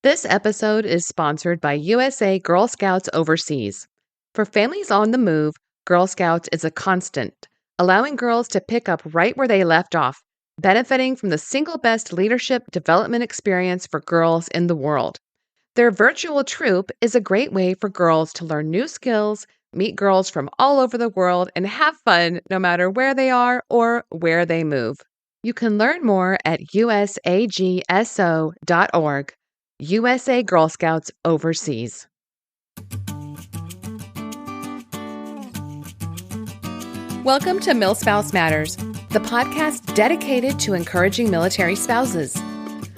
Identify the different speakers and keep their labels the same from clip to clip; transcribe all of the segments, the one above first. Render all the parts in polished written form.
Speaker 1: This episode is sponsored by USA Girl Scouts Overseas. For families on the move, Girl Scouts is a constant, allowing girls to pick up right where they left off, benefiting from the single best leadership development experience for girls in the world. Their virtual troop is a great way for girls to learn new skills, meet girls from all over the world, and have fun no matter where they are or where they move. You can learn more at usagso.org. USA Girl Scouts Overseas. Welcome to MilSpouse Matters, the podcast dedicated to encouraging military spouses.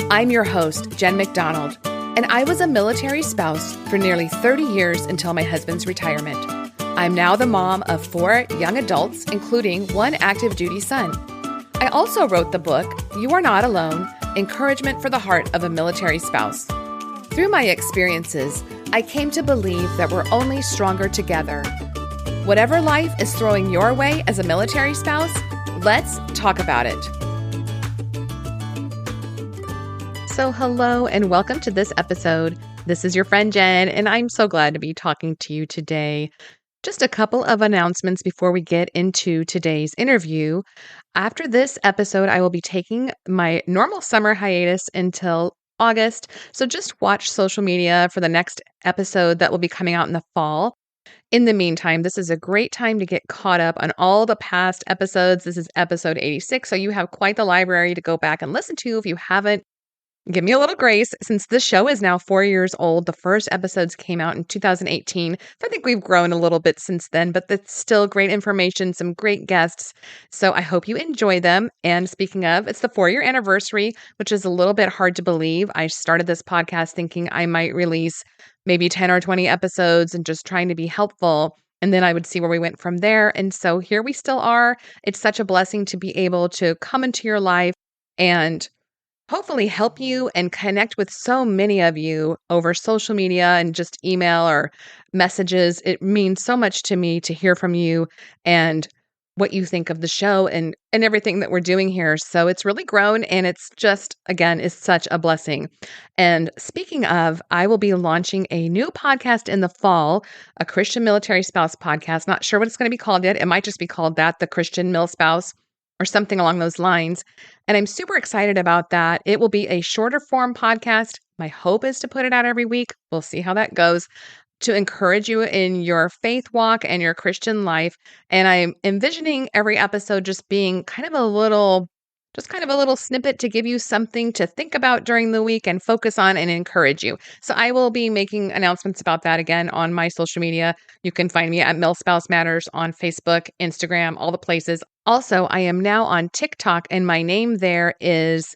Speaker 1: I'm your host, Jen McDonald, and I was a military spouse for nearly 30 years until my husband's retirement. I'm now the mom of 4 young adults, including 1 active duty son. I also wrote the book, You Are Not Alone, Encouragement for the Heart of a Military Spouse. Through my experiences, I came to believe that we're only stronger together. Whatever life is throwing your way as a military spouse, let's talk about it. So hello and welcome to this episode. This is your friend Jen, and I'm so glad to be talking to you today. Just a couple of announcements before we get into today's interview. After this episode, I will be taking my normal summer hiatus until August. So just watch social media for the next episode that will be coming out in the fall. In the meantime, this is a great time to get caught up on all the past episodes. This is episode 86, so you have quite the library to go back and listen to if you haven't. Give me a little grace, since this show is now 4 years old. The first episodes came out in 2018. I think we've grown a little bit since then, but it's still great information, some great guests. So I hope you enjoy them. And speaking of, it's the 4-year anniversary, which is a little bit hard to believe. I started this podcast thinking I might release maybe 10 or 20 episodes and just trying to be helpful. And then I would see where we went from there. And so here we still are. It's such a blessing to be able to come into your life and hopefully help you and connect with so many of you over social media and just email or messages. It means so much to me to hear from you and what you think of the show and everything that we're doing here. So it's really grown, and it's just, again, is such a blessing. And speaking of, I will be launching a new podcast in the fall, a Christian military spouse podcast. Not sure what it's going to be called yet. It might just be called that, the Christian Mil Spouse, or something along those lines. And I'm super excited about that. It will be a shorter form podcast. My hope is to put it out every week. We'll see how that goes, to encourage you in your faith walk and your Christian life. And I'm envisioning every episode just being kind of a little snippet to give you something to think about during the week and focus on and encourage you. So I will be making announcements about that again on my social media. You can find me at MilSpouse Matters on Facebook, Instagram, all the places. Also, I am now on TikTok, and my name there is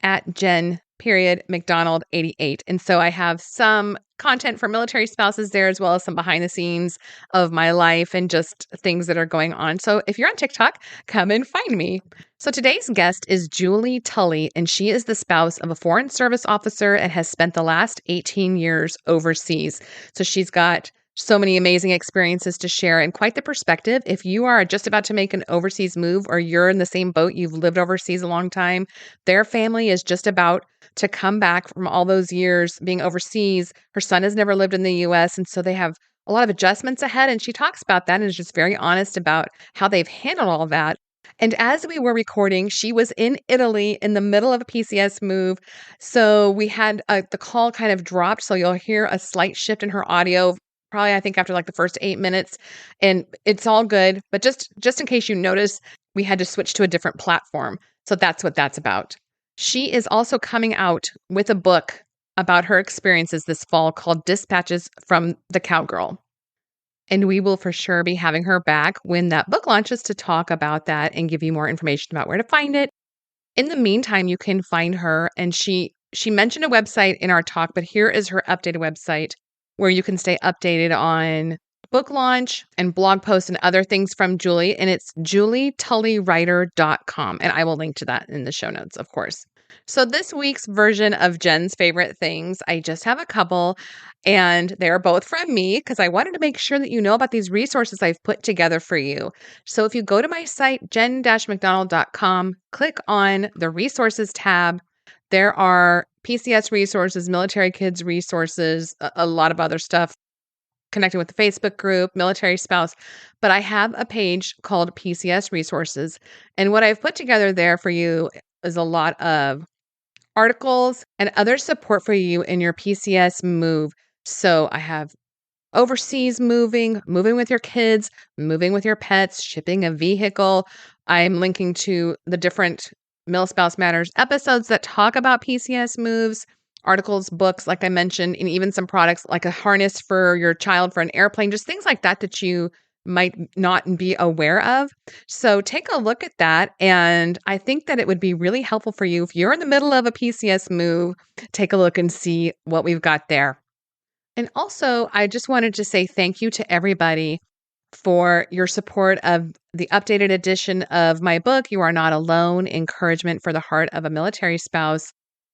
Speaker 1: at Jen.McDonald88. And so I have some content for military spouses there, as well as some behind the scenes of my life and just things that are going on. So if you're on TikTok, come and find me. So today's guest is Julie Tully, and she is the spouse of a foreign service officer and has spent the last 18 years overseas. So she's got so many amazing experiences to share and quite the perspective. If you are just about to make an overseas move, or you're in the same boat, you've lived overseas a long time, their family is just about to come back from all those years being overseas. Her son has never lived in the US, and so they have a lot of adjustments ahead. And she talks about that and is just very honest about how they've handled all that. And as we were recording, she was in Italy in the middle of a PCS move. So we had the call kind of dropped. So you'll hear a slight shift in her audio, probably, I think, after like the first 8 minutes, and it's all good. But just in case you notice, we had to switch to a different platform. So that's what that's about. She is also coming out with a book about her experiences this fall called Dispatches from the Cowgirl. And we will for sure be having her back when that book launches to talk about that and give you more information about where to find it. In the meantime, you can find her, and she mentioned a website in our talk, but here is her updated website, where you can stay updated on book launch and blog posts and other things from Julie. And it's julietullyWriter.com. And I will link to that in the show notes, of course. So this week's version of Jen's favorite things, I just have a couple, and they're both from me because I wanted to make sure that you know about these resources I've put together for you. So if you go to my site, jen-mcdonald.com, click on the resources tab, there are PCS resources, military kids resources, a lot of other stuff connected with the Facebook group, military spouse. But I have a page called PCS resources. And what I've put together there for you is a lot of articles and other support for you in your PCS move. So I have overseas moving, moving with your kids, moving with your pets, shipping a vehicle. I'm linking to the different Mill Spouse Matters episodes that talk about PCS moves, articles, books, like I mentioned, and even some products like a harness for your child for an airplane, just things like that that you might not be aware of. So take a look at that. And I think that it would be really helpful for you if you're in the middle of a PCS move, take a look and see what we've got there. And also, I just wanted to say thank you to everybody for your support of the updated edition of my book, You Are Not Alone, Encouragement for the Heart of a Military Spouse.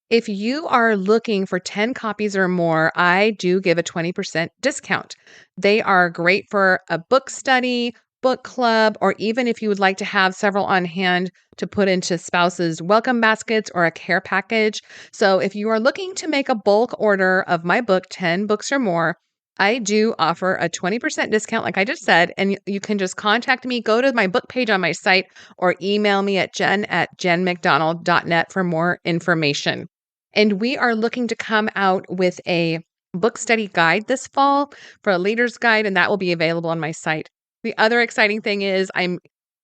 Speaker 1: If you are looking for 10 copies or more, I do give a 20% discount. They are great for a book study, book club, or even if you would like to have several on hand to put into spouses' welcome baskets or a care package. So if you are looking to make a bulk order of my book, 10 books or more, I do offer a 20% discount, like I just said, and you can just contact me, go to my book page on my site, or email me at jen@jenmcdonald.net for more information. And we are looking to come out with a book study guide this fall for a leader's guide, and that will be available on my site. The other exciting thing is I'm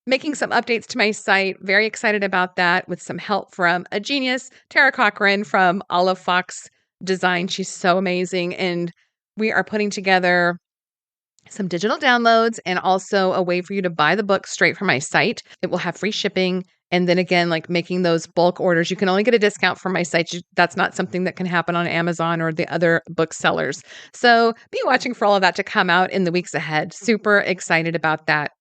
Speaker 1: making some updates to my site. Very excited about that with some help from a genius, Tara Cochran from Olive Fox Design. She's so amazing. And we are putting together some digital downloads and also a way for you to buy the book straight from my site. It will have free shipping. And then again, like making those bulk orders, you can only get a discount from my site. That's not something that can happen on Amazon or the other booksellers. So be watching for all of that to come out in the weeks ahead. Super excited about that.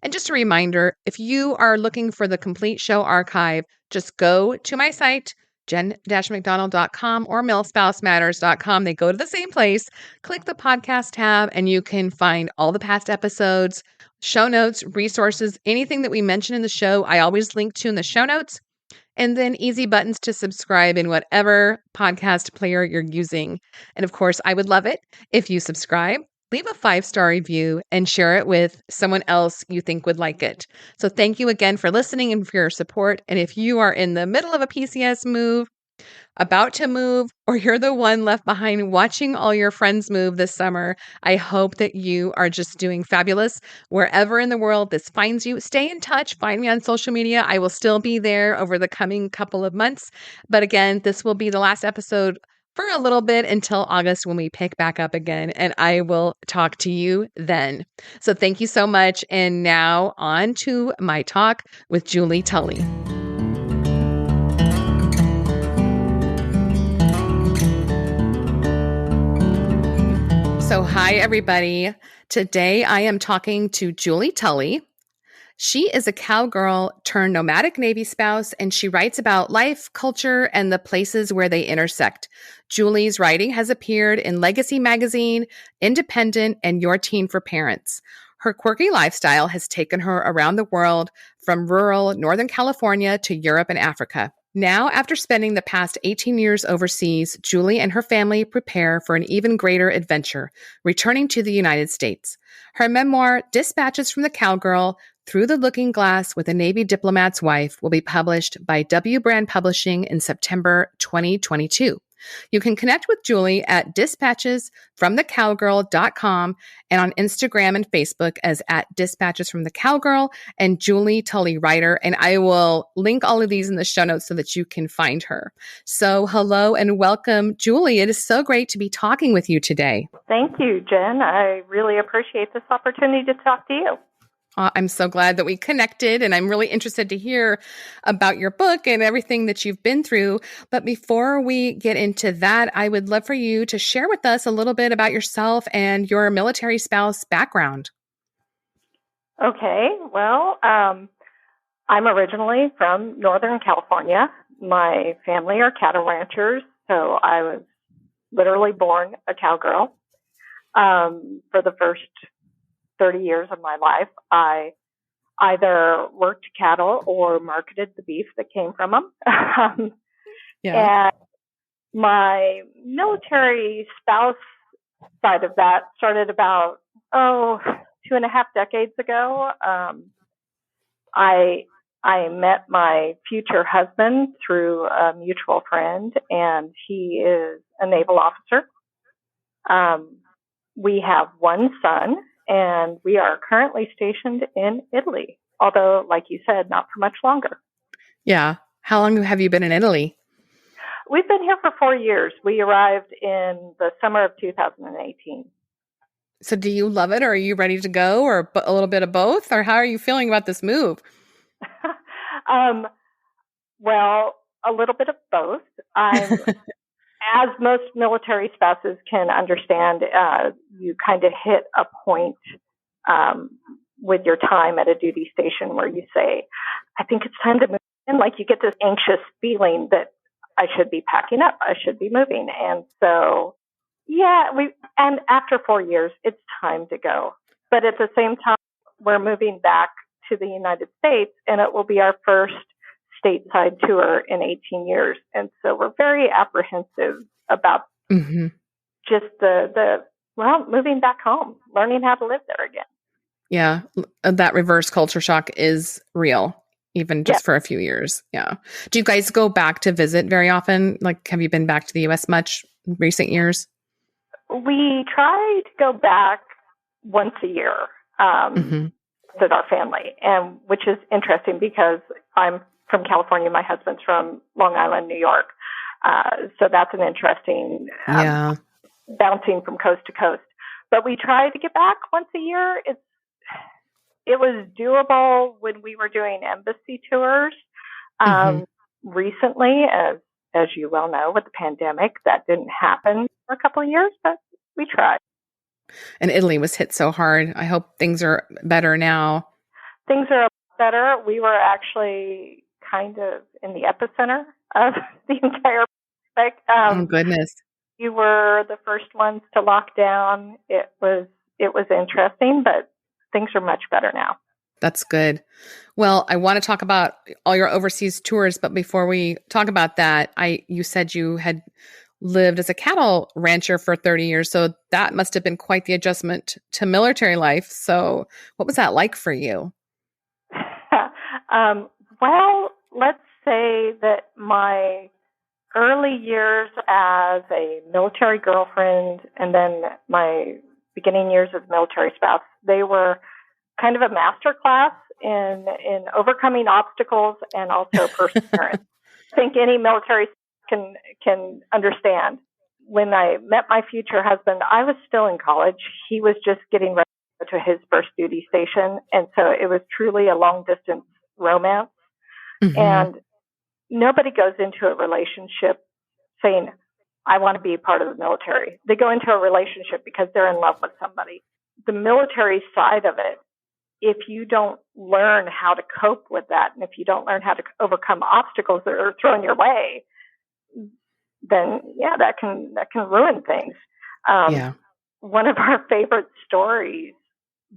Speaker 1: And just a reminder, if you are looking for the complete show archive, just go to my site, jen-mcdonald.com or millspousematters.com. They go to the same place. Click the podcast tab and you can find all the past episodes, show notes, resources, anything that we mention in the show, I always link to in the show notes. And then easy buttons to subscribe in whatever podcast player you're using. And of course, I would love it if you subscribe, leave a 5-star review, and share it with someone else you think would like it. So thank you again for listening and for your support. And if you are in the middle of a PCS move, about to move, or you're the one left behind watching all your friends move this summer, I hope that you are just doing fabulous wherever in the world this finds you. Stay in touch. Find me on social media. I will still be there over the coming couple of months. But again, this will be the last episode for a little bit until August when we pick back up again, and I will talk to you then. So thank you so much. And now on to my talk with Julie Tully. So hi, everybody. Today I am talking to Julie Tully. She is a cowgirl-turned-nomadic Navy spouse, and she writes about life, culture, and the places where they intersect. Julie's writing has appeared in Legacy Magazine, Independent, and Your Teen for Parents. Her quirky lifestyle has taken her around the world, from rural Northern California to Europe and Africa. Now, after spending the past 18 years overseas, Julie and her family prepare for an even greater adventure, returning to the United States. Her memoir, Dispatches from the Cowgirl, Through the Looking Glass with a Navy Diplomat's Wife, will be published by W Brand Publishing in September 2022. You can connect with Julie at dispatchesfromthecowgirl.com and on Instagram and Facebook as at Dispatches from the Cowgirl and Julie Tully Writer. And I will link all of these in the show notes so that you can find her. So hello and welcome, Julie. It is so great to be talking with you today.
Speaker 2: Thank you, Jen. I really appreciate this opportunity to talk to you.
Speaker 1: I'm so glad that we connected, and I'm really interested to hear about your book and everything that you've been through. But before we get into that, I would love for you to share with us a little bit about yourself and your military spouse background.
Speaker 2: Okay. Well, I'm originally from Northern California. My family are cattle ranchers, so I was literally born a cowgirl. For the first 30 years of my life, I either worked cattle or marketed the beef that came from them. And My military spouse side of that started about, 2.5 decades ago. I met my future husband through a mutual friend, and he is a naval officer. We have one son, and we are currently stationed in Italy, although, like you said, not for much longer.
Speaker 1: Yeah. How long have you been in Italy?
Speaker 2: We've been here for 4 years. We arrived in the summer of 2018.
Speaker 1: So do you love it, or are you ready to go, or a little bit of both? Or how are you feeling about this move?
Speaker 2: Well, a little bit of both. As most military spouses can understand, you kind of hit a point with your time at a duty station where you say, I think it's time to move in. Like, you get this anxious feeling that I should be packing up, I should be moving. And so, and after 4 years, it's time to go. But at the same time, we're moving back to the United States, and it will be our first stateside tour in 18 years. And so we're very apprehensive about just moving back home, learning how to live there again.
Speaker 1: Yeah. That reverse culture shock is real, even just for a few years. Yeah. Do you guys go back to visit very often? Like, have you been back to the U.S. much in recent years?
Speaker 2: We try to go back once a year with our family, and which is interesting because I'm from California. My husband's from Long Island, New York. So that's an interesting bouncing from coast to coast. But we try to get back once a year. It was doable when we were doing embassy tours. Recently, as you well know, with the pandemic, that didn't happen for a couple of years, but we tried.
Speaker 1: And Italy was hit so hard. I hope things are better now.
Speaker 2: Things are better. We were actually kind of in the epicenter of the entire pandemic.
Speaker 1: Oh, goodness.
Speaker 2: We were the first ones to lock down. It was interesting, but things are much better now.
Speaker 1: That's good. Well, I want to talk about all your overseas tours, but before we talk about that, you said you had lived as a cattle rancher for 30 years, so that must have been quite the adjustment to military life. So what was that like for you?
Speaker 2: Well, let's say that my early years as a military girlfriend and then my beginning years as military spouse, they were kind of a master class in overcoming obstacles and also perseverance. I think any military can understand. When I met my future husband, I was still in college. He was just getting ready to his first duty station. And so it was truly a long distance romance. And nobody goes into a relationship saying, I want to be part of the military. They go into a relationship because they're in love with somebody. The military side of it, if you don't learn how to cope with that, and if you don't learn how to overcome obstacles that are thrown your way, then that can ruin things. One of our favorite stories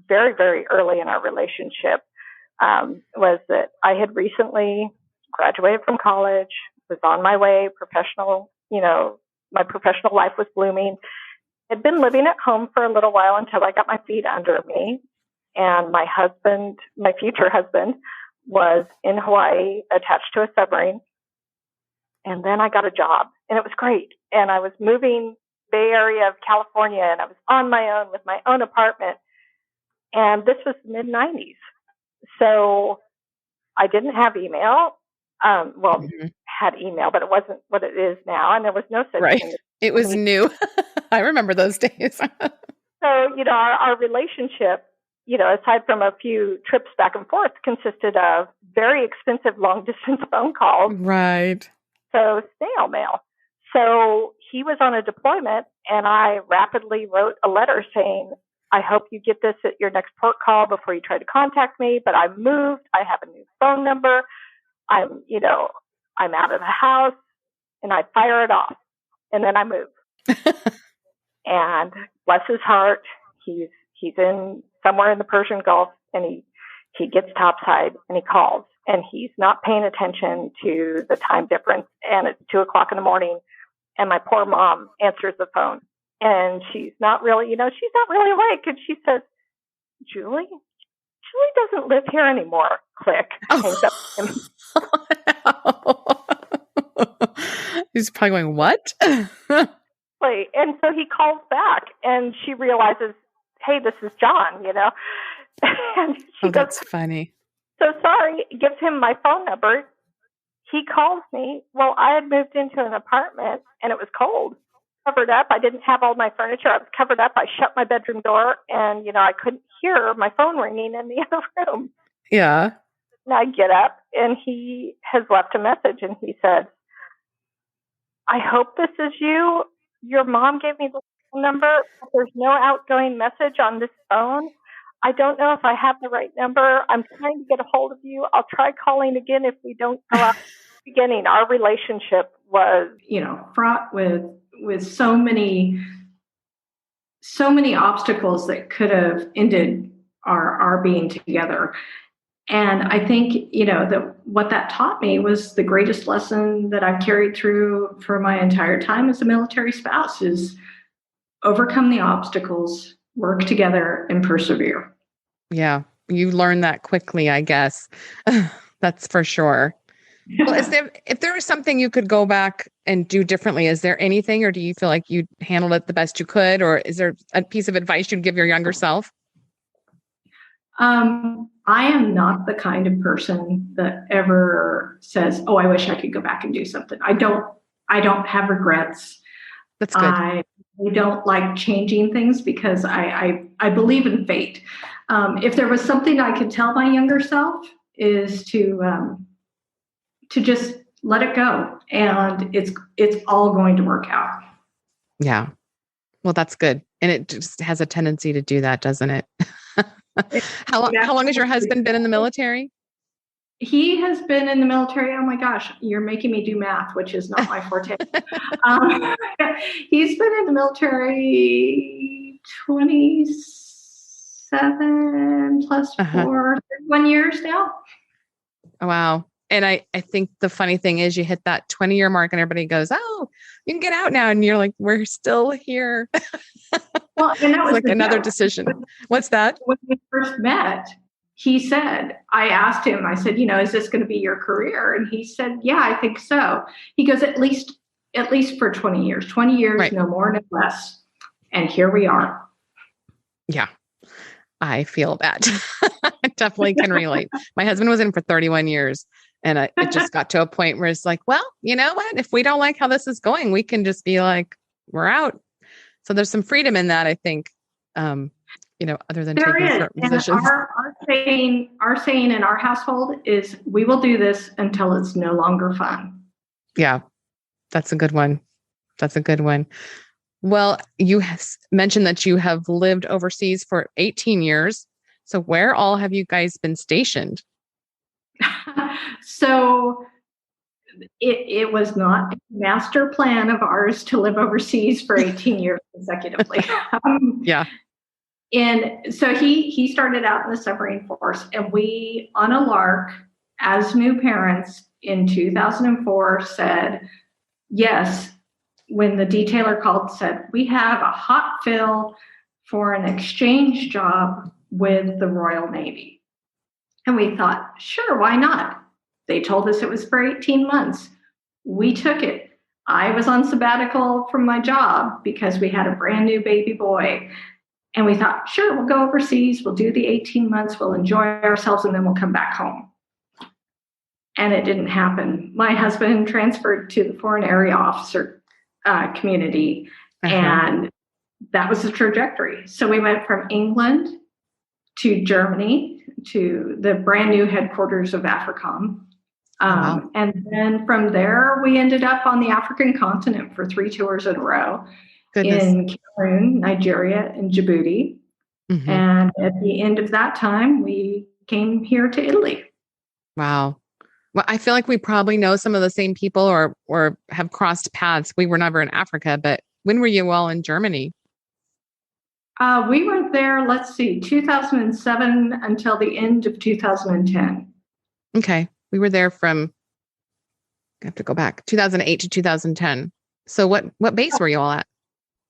Speaker 2: very, very early in our relationship was that I had recently graduated from college, was on my way, my professional life was blooming. Had been living at home for a little while until I got my feet under me. And my husband, my future husband, was in Hawaii attached to a submarine. And then I got a job, and it was great. And I was moving Bay Area of California, and I was on my own with my own apartment. And this was the mid-90s. So I didn't have email. Had email, but it wasn't what it is now. And there was no such thing.
Speaker 1: It was new. I remember those days.
Speaker 2: So, our relationship, aside from a few trips back and forth, consisted of very expensive long-distance phone calls.
Speaker 1: Right.
Speaker 2: So snail mail. So he was on a deployment, and I rapidly wrote a letter saying, I hope you get this at your next port call before you try to contact me, but I've moved. I have a new phone number. I'm out of the house, and I fire it off, and then I move. And bless his heart, he's in somewhere in the Persian Gulf, and he gets topside, and he calls, and he's not paying attention to the time difference, and it's 2:00 in the morning, and my poor mom answers the phone. And she's not really, she's not really awake. And she says, Julie doesn't live here anymore. Click. Hangs up
Speaker 1: Oh, no. He's probably going, what?
Speaker 2: And so he calls back, and she realizes, hey, this is John, And she goes,
Speaker 1: that's funny.
Speaker 2: So sorry, gives him my phone number. He calls me. Well, I had moved into an apartment, and it was cold. Covered up. I didn't have all my furniture. I was covered up. I shut my bedroom door, and, I couldn't hear my phone ringing in the other room.
Speaker 1: Yeah.
Speaker 2: And I get up, and he has left a message, and he said, I hope this is you. Your mom gave me the phone number, but there's no outgoing message on this phone. I don't know if I have the right number. I'm trying to get a hold of you. I'll try calling again if we don't go out. Beginning, our relationship was,
Speaker 3: fraught with so many obstacles that could have ended our being together. And I think, that what that taught me was the greatest lesson that I've carried through for my entire time as a military spouse is overcome the obstacles, work together, and persevere.
Speaker 1: Yeah. You learn that quickly, I guess. That's for sure. Well, if there was something you could go back and do differently, is there anything, or do you feel like you handled it the best you could? Or is there a piece of advice you'd give your younger self?
Speaker 3: I am not the kind of person that ever says, oh, I wish I could go back and do something. I don't have regrets.
Speaker 1: That's good.
Speaker 3: I don't like changing things because I believe in fate. If there was something I could tell my younger self is to just let it go, and it's all going to work out.
Speaker 1: Yeah. Well, that's good. And it just has a tendency to do that, doesn't it? How long has your husband been in the military?
Speaker 3: He has been in the military. Oh my gosh, you're making me do math, which is not my forte. He's been in the military 27 plus 4, 31 years now.
Speaker 1: Wow. And I think the funny thing is you hit that 20-year mark and everybody goes, oh, you can get out now. And you're like, we're still here.
Speaker 3: Well, and that was
Speaker 1: like another decision. What's that?
Speaker 3: When we first met, he said, I asked him, I said, is this going to be your career? And he said, yeah, I think so. He goes, at least for 20 years, right. No more, no less. And here we are.
Speaker 1: Yeah, I feel that. I definitely can relate. My husband was in for 31 years. And it just got to a point where it's like, well, you know what? If we don't like how this is going, we can just be like, we're out. So there's some freedom in that, I think, other than
Speaker 3: there
Speaker 1: taking
Speaker 3: is.
Speaker 1: certain positions.
Speaker 3: Our saying in our household is we will do this until it's no longer fun.
Speaker 1: Yeah, that's a good one. Well, you mentioned that you have lived overseas for 18 years. So where all have you guys been stationed?
Speaker 3: So it was not a master plan of ours to live overseas for 18 years consecutively.
Speaker 1: Yeah.
Speaker 3: And so he started out in the submarine force, and we, on a lark, as new parents in 2004, said, yes, when the detailer called, said, we have a hot fill for an exchange job with the Royal Navy. And we thought, sure, why not? They told us it was for 18 months. We took it. I was on sabbatical from my job because we had a brand new baby boy. And we thought, sure, we'll go overseas. We'll do the 18 months. We'll enjoy ourselves, and then we'll come back home. And it didn't happen. My husband transferred to the Foreign Area Officer community, and that was the trajectory. So we went from England to Germany, to the brand new headquarters of AFRICOM.
Speaker 1: Wow.
Speaker 3: And then from there, we ended up on the African continent for 3 tours in a row.
Speaker 1: Goodness.
Speaker 3: In Cameroon, Nigeria, and Djibouti. Mm-hmm. And at the end of that time, we came here to Italy.
Speaker 1: Wow. Well, I feel like we probably know some of the same people or have crossed paths. We were never in Africa, but when were you all in Germany?
Speaker 3: We were there, 2007 until the end of 2010.
Speaker 1: Okay. We were there from, I have to go back, 2008 to 2010. So what base were you all at?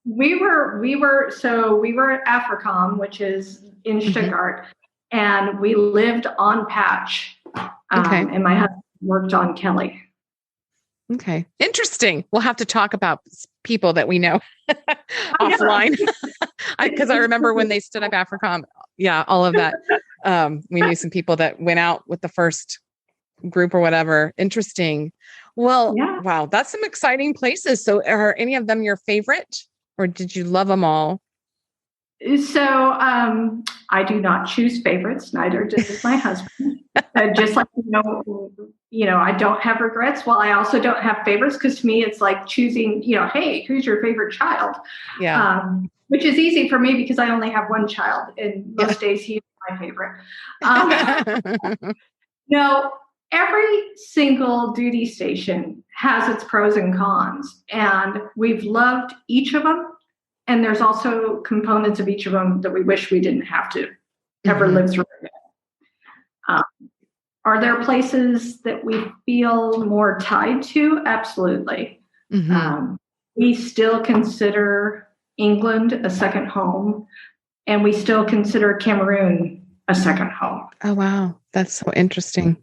Speaker 3: We were at AFRICOM, which is in Stuttgart, and we lived on Patch.
Speaker 1: Okay.
Speaker 3: And my husband worked on Kelly.
Speaker 1: Okay. Interesting. We'll have to talk about people that we know offline. Because I remember when they stood up AFRICOM, all of that. We knew some people that went out with the first group or whatever. Interesting. Well, wow, that's some exciting places. So are any of them your favorite, or did you love them all?
Speaker 3: So I do not choose favorites. Neither does my husband. Just like, I don't have regrets. Well, I also don't have favorites, because to me, it's like choosing, hey, who's your favorite child?
Speaker 1: Yeah.
Speaker 3: Which is easy for me because I only have one child, and most days he is my favorite. No, every single duty station has its pros and cons, and we've loved each of them. And there's also components of each of them that we wish we didn't have to ever live through. Are there places that we feel more tied to? Absolutely. We still consider England a second home, and we still consider Cameroon a second home.
Speaker 1: Oh, wow. That's so interesting.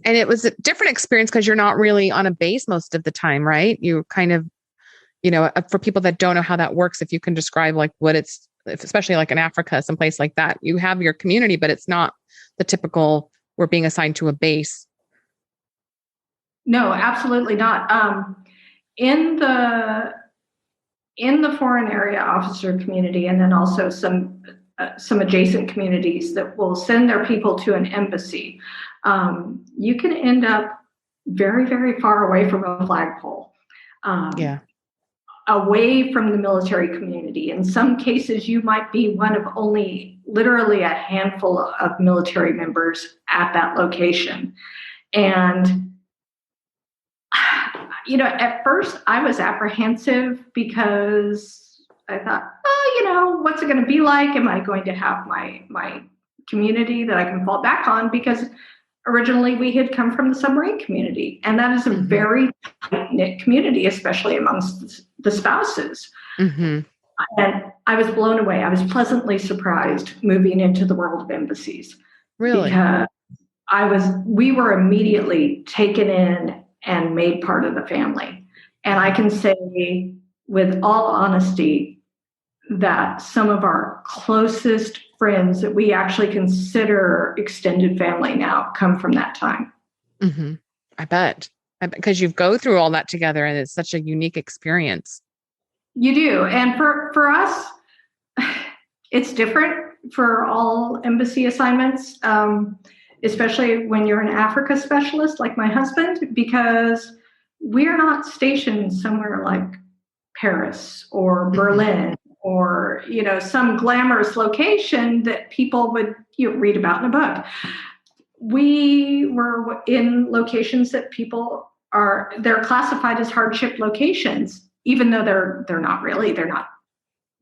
Speaker 1: And it was a different experience because you're not really on a base most of the time, right? You kind of, for people that don't know how that works, if you can describe like what it's, especially like in Africa, someplace like that, you have your community, but it's not the typical, we're being assigned to a base.
Speaker 3: No, absolutely not. In the foreign area officer community, and then also some adjacent communities that will send their people to an embassy, you can end up very, very far away from a flagpole. Away from the military community. In some cases, you might be one of only literally a handful of military members at that location. And, at first I was apprehensive because I thought, what's it going to be like? Am I going to have my community that I can fall back on? Because originally we had come from the submarine community, and that is a very tight-knit community, especially amongst the spouses. And I was blown away. I was pleasantly surprised moving into the world of embassies.
Speaker 1: Really?
Speaker 3: Because we were immediately taken in and made part of the family. And I can say with all honesty that some of our closest friends that we actually consider extended family now come from that time.
Speaker 1: I bet. Because you go through all that together, and it's such a unique experience.
Speaker 3: You do. And for us, it's different for all embassy assignments, especially when you're an Africa specialist like my husband, because we're not stationed somewhere like Paris or Berlin or, some glamorous location that people would read about in a book. We were in locations that they're classified as hardship locations, even though they're not really. They're not,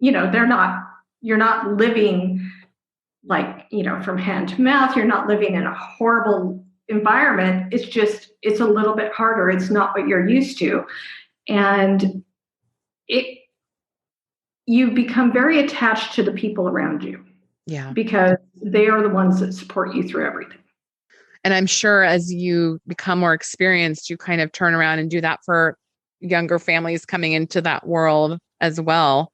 Speaker 3: you're not living like, from hand to mouth. You're not living in a horrible environment. It's a little bit harder. It's not what you're used to. And you become very attached to the people around you. Yeah. Because they are the ones that support you through everything.
Speaker 1: And I'm sure as you become more experienced, you kind of turn around and do that for younger families coming into that world as well.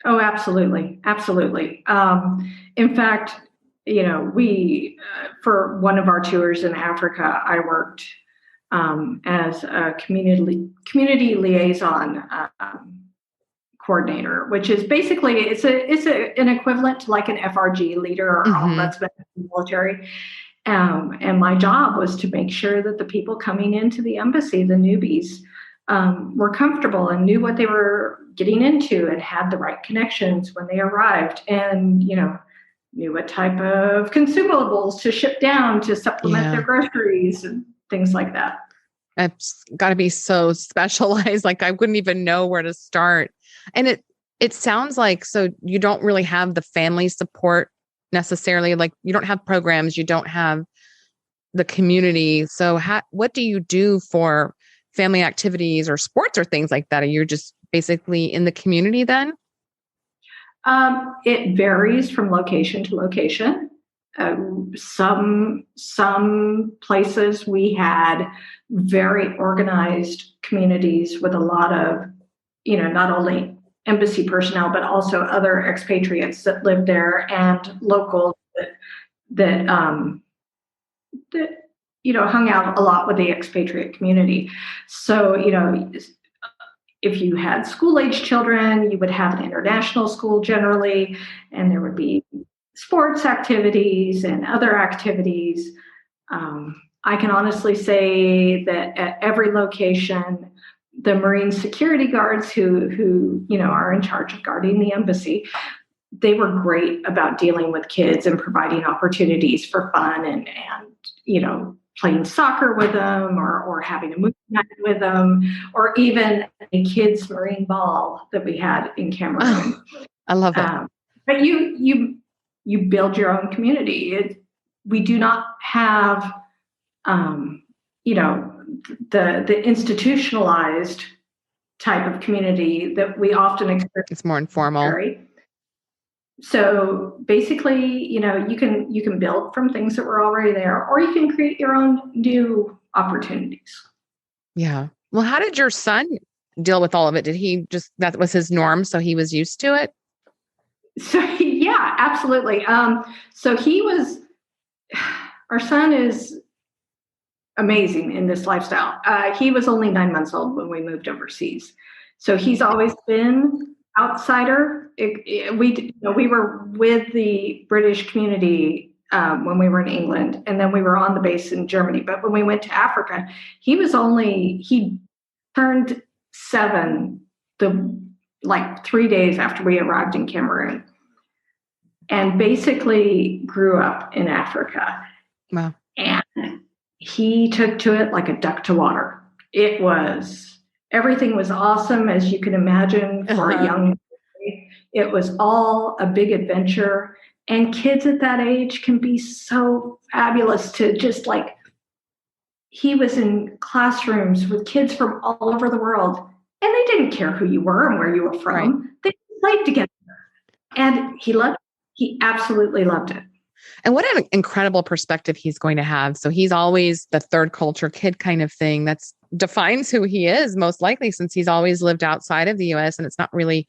Speaker 3: Oh, absolutely. Absolutely. In fact, we, for one of our tours in Africa, I worked as a community liaison coordinator, which is basically it's an equivalent to like an FRG leader or ombudsman in the military. And my job was to make sure that the people coming into the embassy, the newbies, were comfortable and knew what they were getting into and had the right connections when they arrived, and knew what type of consumables to ship down to supplement their groceries and things like that.
Speaker 1: It's got to be so specialized. Like I wouldn't even know where to start. And it sounds like, so you don't really have the family support necessarily. Like you don't have programs, you don't have the community. So what do you do for family activities or sports or things like that? Are you just basically in the community then?
Speaker 3: It varies from location to location. Some places we had very organized communities with a lot of, not only embassy personnel, but also other expatriates that lived there and locals that hung out a lot with the expatriate community. So, if you had school-age children, you would have an international school generally, and there would be sports activities and other activities. I can honestly say that at every location, the Marine security guards who are in charge of guarding the embassy, they were great about dealing with kids and providing opportunities for fun and playing soccer with them or having a movie night with them, or even a kids Marine ball that we had in Cameroon.
Speaker 1: Oh, I love it.
Speaker 3: But you build your own community. We do not have, the institutionalized type of community that we often experience.
Speaker 1: It's more informal.
Speaker 3: So basically, you can build from things that were already there, or you can create your own new opportunities.
Speaker 1: Yeah. Well, how did your son deal with all of it? Did he that was his norm, so he was used to it?
Speaker 3: So yeah, absolutely. So our son is amazing in this lifestyle. He was only 9 months old when we moved overseas. So he's always been outsider. We were with the British community when we were in England, and then we were on the base in Germany. But when we went to Africa, he turned 7 3 days after we arrived in Cameroon, and basically grew up in Africa.
Speaker 1: Wow.
Speaker 3: And he took to it like a duck to water. Everything was awesome, as you can imagine, for a young boy. It was all a big adventure. And kids at that age can be so fabulous to just he was in classrooms with kids from all over the world, and they didn't care who you were and where you were from. Right. They played together. And he loved it. He absolutely loved it.
Speaker 1: And what an incredible perspective he's going to have. So he's always the third culture kid kind of thing. That defines who he is, most likely, since he's always lived outside of the US and it's not really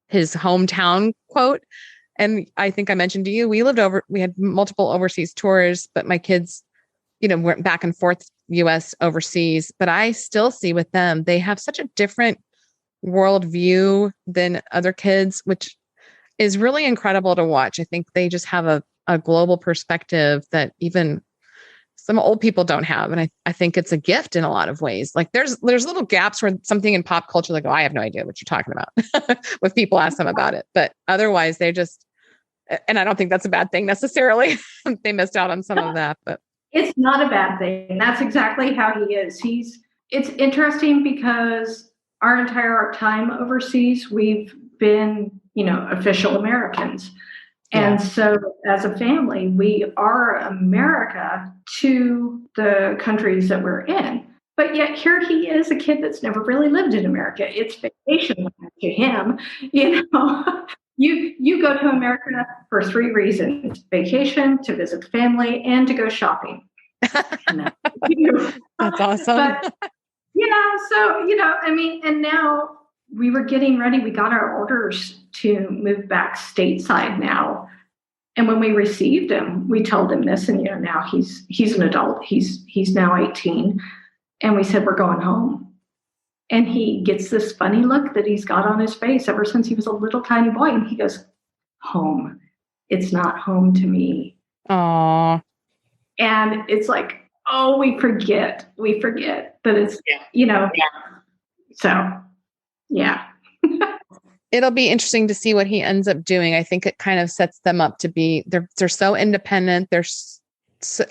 Speaker 1: his hometown, quote. And I think I mentioned to you, we had multiple overseas tours, but my kids, went back and forth US overseas. But I still see with them, they have such a different worldview than other kids, which is really incredible to watch. I think they just have a global perspective that even some old people don't have. And I think it's a gift in a lot of ways. Like there's little gaps where something in pop culture, like, oh, I have no idea what you're talking about when people ask them about it. But otherwise they just, and I don't think that's a bad thing necessarily. They missed out on some of that, but
Speaker 3: it's not a bad thing. That's exactly how he is. It's interesting because our entire time overseas, we've been, official Americans. And so as a family, we are America to the countries that we're in. But yet here he is, a kid that's never really lived in America. It's vacation to him. You go to America for 3 reasons: vacation, to visit the family, and to go shopping.
Speaker 1: That's awesome.
Speaker 3: But, so, and now we were getting ready. We got our orders to move back stateside now. And when we received him, we told him this, and now he's an adult. He's now 18. And we said, we're going home. And he gets this funny look that he's got on his face ever since he was a little tiny boy. And he goes, home. It's not home to me.
Speaker 1: Aww.
Speaker 3: And it's like, oh, we forget that it's, so yeah.
Speaker 1: It'll be interesting to see what he ends up doing. I think it kind of sets them up to be, they're so independent.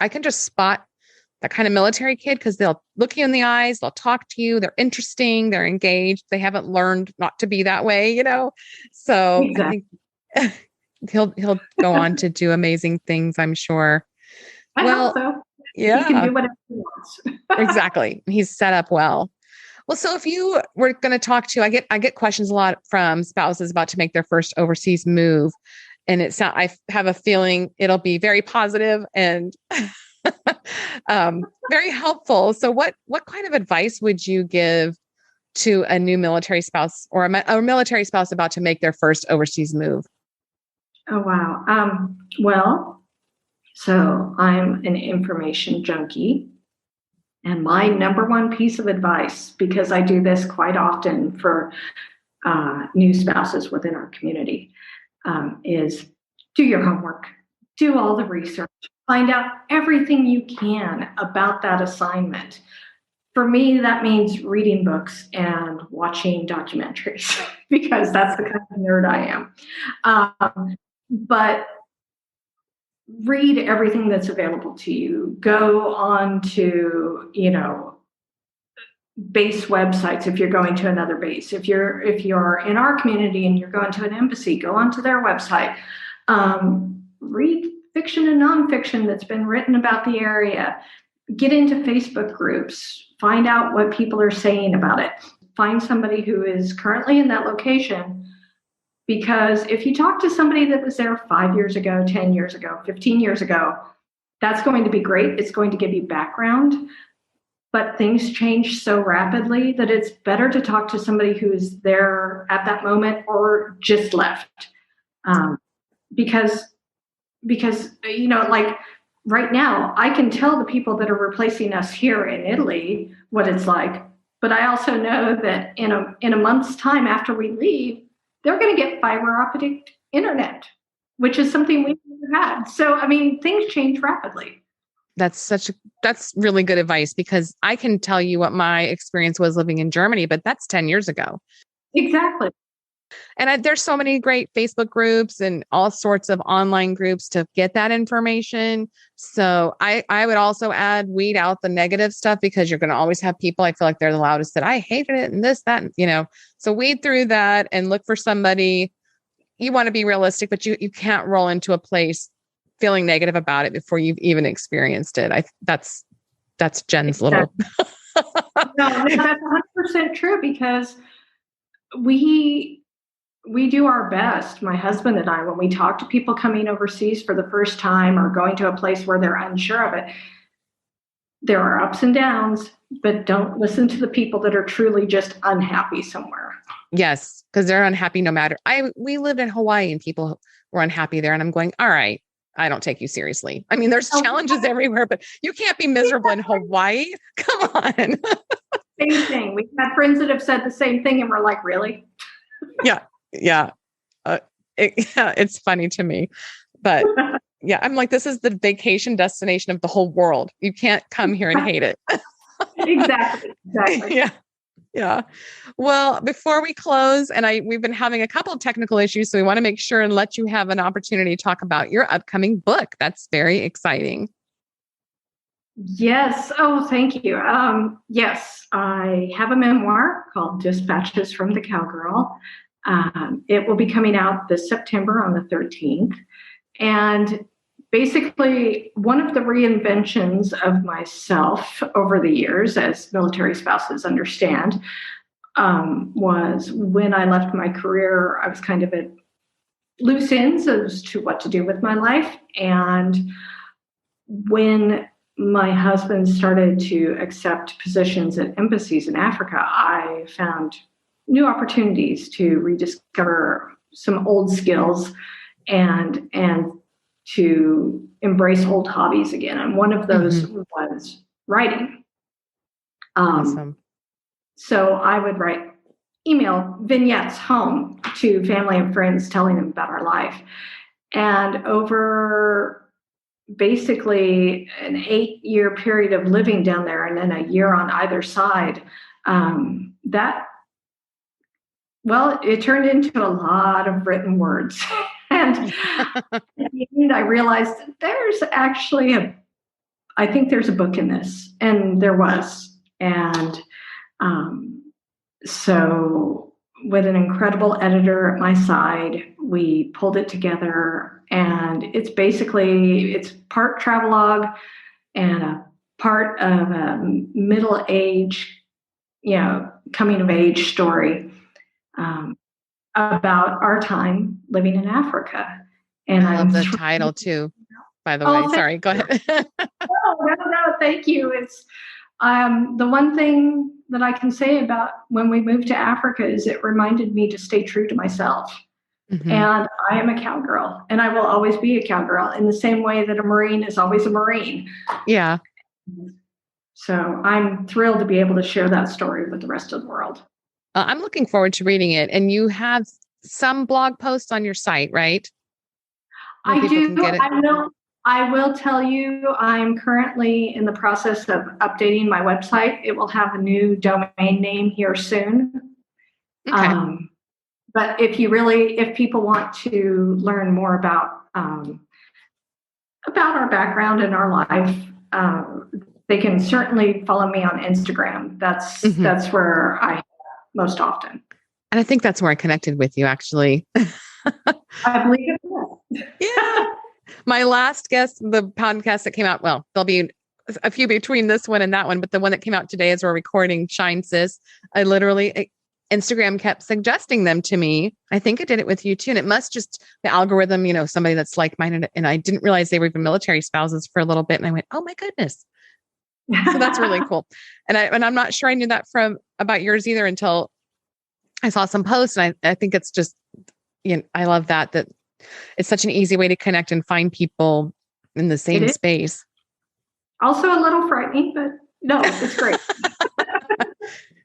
Speaker 1: I can just spot that kind of military kid because they'll look you in the eyes, they'll talk to you, they're interesting, they're engaged. They haven't learned not to be that way, So exactly. I think he'll go on to do amazing things, I'm sure.
Speaker 3: I hope so.
Speaker 1: Yeah.
Speaker 3: He can do whatever he wants.
Speaker 1: Exactly. He's set up well. Well, so if you were going to talk to, I get questions a lot from spouses about to make their first overseas move, and I have a feeling it'll be very positive and very helpful. So, what kind of advice would you give to a new military spouse or a military spouse about to make their first overseas move?
Speaker 3: Oh, wow. Well, so I'm an information junkie. And my number one piece of advice, because I do this quite often for new spouses within our community, is do your homework, do all the research, find out everything you can about that assignment. For me, that means reading books and watching documentaries because that's the kind of nerd I am. But read everything that's available to you. Go on to, base websites if you're going to another base. If you're in our community and you're going to an embassy, go onto their website. Read fiction and nonfiction that's been written about the area. Get into Facebook groups. Find out what people are saying about it. Find somebody who is currently in that location. Because if you talk to somebody that was there 5 years ago, 10 years ago, 15 years ago, that's going to be great. It's going to give you background. But things change so rapidly that it's better to talk to somebody who is there at that moment or just left. Because like right now, I can tell the people that are replacing us here in Italy what it's like. But I also know that in a month's time after we leave, they're going to get fiber optic internet, which is something we've never had. So, things change rapidly.
Speaker 1: That's really good advice, because I can tell you what my experience was living in Germany, but that's 10 years ago.
Speaker 3: Exactly.
Speaker 1: And there's so many great Facebook groups and all sorts of online groups to get that information. So I would also weed out the negative stuff, because you're going to always have people, I feel like they're the loudest, that I hated it and this, that, so weed through that and look for somebody. You want to be realistic, but you can't roll into a place feeling negative about it before you've even experienced it. That's Jen's little.
Speaker 3: No, that's 100% true, because we do our best, my husband and I, when we talk to people coming overseas for the first time or going to a place where they're unsure of it. There are ups and downs, but don't listen to the people that are truly just unhappy somewhere.
Speaker 1: Yes, because they're unhappy no matter. We lived in Hawaii and people were unhappy there, and I'm going, all right, I don't take you seriously. There's challenges everywhere, but you can't be miserable in Hawaii. Come on.
Speaker 3: Same thing. We've had friends that have said the same thing, and we're like, really?
Speaker 1: Yeah. Yeah. It's funny to me, but yeah, I'm like, this is the vacation destination of the whole world. You can't come here and hate it.
Speaker 3: Exactly.
Speaker 1: Yeah. Yeah. Well, before we close, and we've been having a couple of technical issues, so we want to make sure and let you have an opportunity to talk about your upcoming book. That's very exciting.
Speaker 3: Yes. Oh, thank you. Yes, I have a memoir called Dispatches from the Cowgirl. It will be coming out this September on the 13th. And basically, one of the reinventions of myself over the years, as military spouses understand, was when I left my career, I was kind of at loose ends as to what to do with my life. And when my husband started to accept positions at embassies in Africa, I found new opportunities to rediscover some old skills and to embrace old hobbies again. And one of those was writing.
Speaker 1: Awesome.
Speaker 3: So I would write email vignettes home to family and friends telling them about our life. And over basically an 8-year period of living down there and then a year on either side, it turned into a lot of written words. And at the end, I realized there's actually I think there's a book in this. And there was. And so with an incredible editor at my side, we pulled it together. And it's part travelogue and a part of a middle-aged, coming of age story about our time living in Africa. And
Speaker 1: I love the title too, by the way. Sorry, go ahead.
Speaker 3: No, thank you. It's the one thing that I can say about when we moved to Africa is it reminded me to stay true to myself. Mm-hmm. And I am a cowgirl, and I will always be a cowgirl in the same way that a Marine is always a Marine.
Speaker 1: Yeah.
Speaker 3: So I'm thrilled to be able to share that story with the rest of the world.
Speaker 1: I'm looking forward to reading it. And you have some blog posts on your site, right?
Speaker 3: I do. I will tell you, I'm currently in the process of updating my website. It will have a new domain name here soon. Okay. But if people want to learn more about our background and our life, they can certainly follow me on Instagram. That's where I most often.
Speaker 1: And I think that's where I connected with you, actually.
Speaker 3: I believe it is.
Speaker 1: Yeah. My last guest, the podcast that came out, well, there'll be a few between this one and that one, but the one that came out today as we're recording, Shine Sis, Instagram kept suggesting them to me. I think it did it with you too. And it must just, the algorithm, somebody that's like-minded. And I didn't realize they were even military spouses for a little bit. And I went, oh my goodness. So that's really cool. And I'm not sure I knew that about yours either until I saw some posts. And I think it's just, I love that it's such an easy way to connect and find people in the same space.
Speaker 3: Also a little frightening, but no, it's great.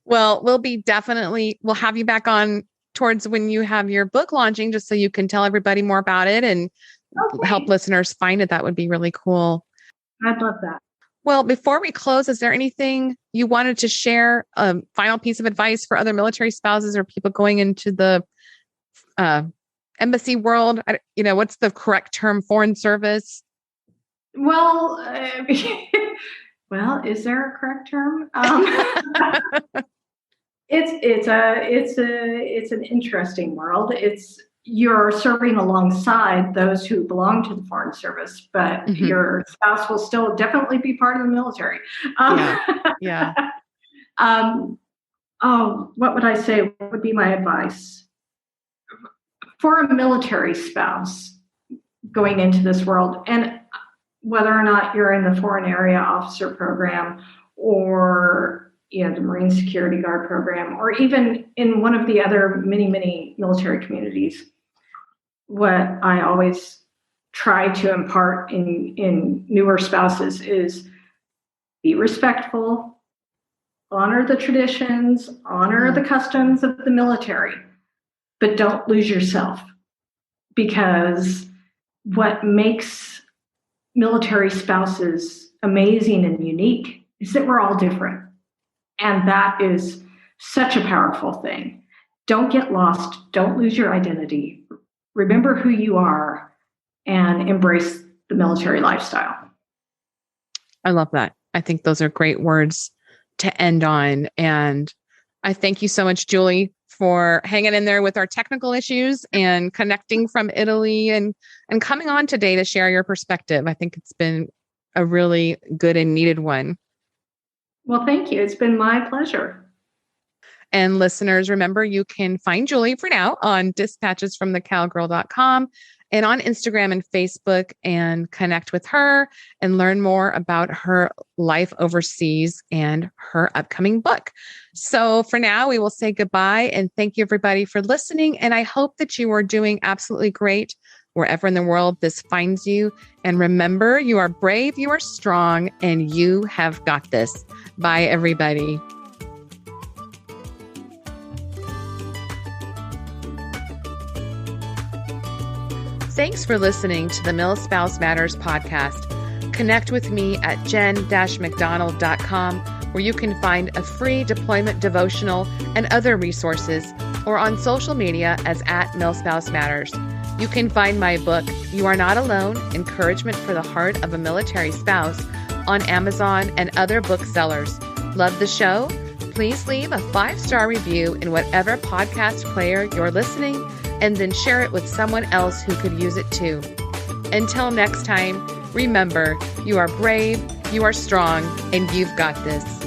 Speaker 1: Well, we'll have you back on towards when you have your book launching, just so you can tell everybody more about it and help listeners find it. That would be really cool.
Speaker 3: I'd love that.
Speaker 1: Well, before we close, is there anything you wanted to share, a final piece of advice for other military spouses or people going into the embassy world? What's the correct term? Foreign service?
Speaker 3: Well, is there a correct term? It's an interesting world. You're serving alongside those who belong to the Foreign Service, but your spouse will still definitely be part of the military.
Speaker 1: Yeah.
Speaker 3: What would I say? What would be my advice? For a military spouse going into this world, and whether or not you're in the Foreign Area Officer Program or the Marine Security Guard program, or even in one of the other many, many military communities, what I always try to impart in newer spouses is be respectful, honor the traditions, honor the customs of the military, but don't lose yourself, because what makes military spouses amazing and unique is that we're all different. And that is such a powerful thing. Don't get lost. Don't lose your identity. Remember who you are and embrace the military lifestyle.
Speaker 1: I love that. I think those are great words to end on. And I thank you so much, Julie, for hanging in there with our technical issues and connecting from Italy and coming on today to share your perspective. I think it's been a really good and needed one.
Speaker 3: Well, thank you. It's been my pleasure.
Speaker 1: And listeners, remember, you can find Julie for now on dispatchesfromthecowgirl.com and on Instagram and Facebook, and connect with her and learn more about her life overseas and her upcoming book. So for now, we will say goodbye and thank you everybody for listening. And I hope that you are doing absolutely great wherever in the world this finds you. And remember, you are brave, you are strong, and you have got this. Bye, everybody. Thanks for listening to the Mil-Spouse Matters podcast. Connect with me at jen-mcdonald.com, where you can find a free deployment devotional and other resources, or on social media as @Mil-Spouse-Matters. You can find my book, You Are Not Alone, Encouragement for the Heart of a Military Spouse, on Amazon and other booksellers. Love the show? Please leave a 5-star review in whatever podcast player you're listening, and then share it with someone else who could use it too. Until next time, remember, you are brave, you are strong, and you've got this.